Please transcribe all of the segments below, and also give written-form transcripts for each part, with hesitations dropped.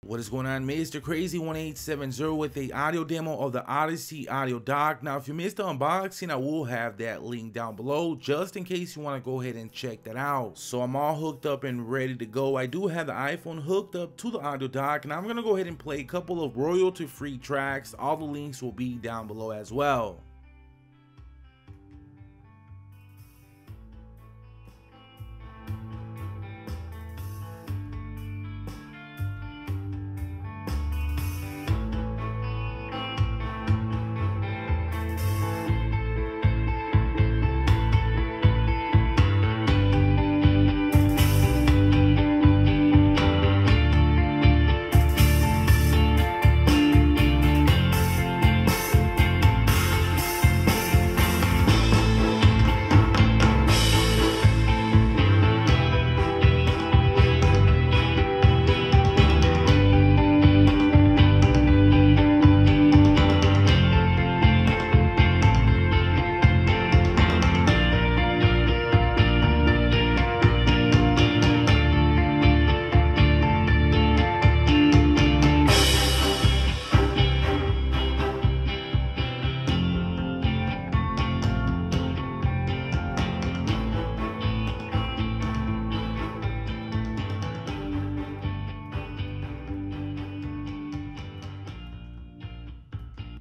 What is going on? Mr. Crazy 1870 with a audio demo of the Audyssey audio dock. Now, if you missed the unboxing, I will have that link down below just in case you want to go ahead and check that out. So I'm all hooked up and ready to go. I do have the iPhone hooked up to the audio dock, and I'm going to go ahead and play a couple of royalty-free tracks. All the links will be down below as well.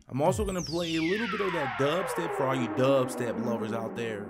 I'm also going to play a little bit of that dubstep for all you dubstep lovers out there.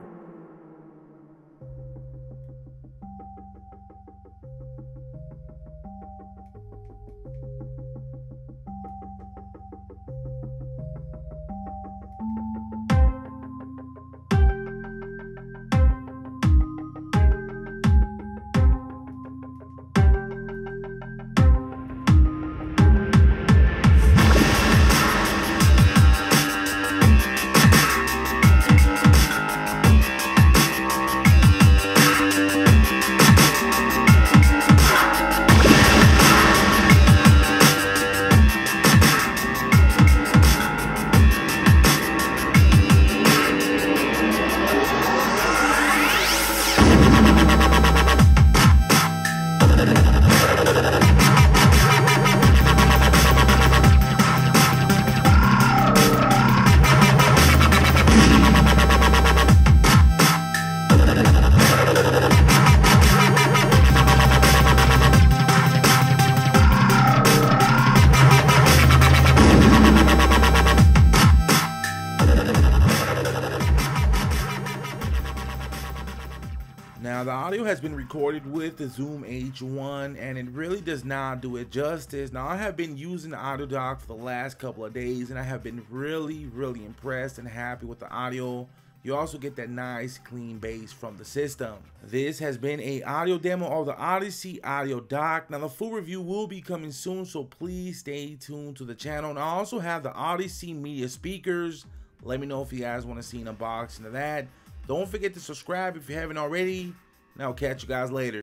Now, the audio has been recorded with the Zoom H1 and it really does not do it justice. Now, I have been using the audio dock for the last couple of days and I have been really impressed and happy with the audio. You also get that nice clean bass from the system. This has been a audio demo of the Audyssey audio dock. Now, the full review will be coming soon, so please stay tuned to the channel. And I also have the Audyssey media speakers. Let me know if you guys want to see an unboxing of that. Don't forget to subscribe if you haven't already. And I'll catch you guys later.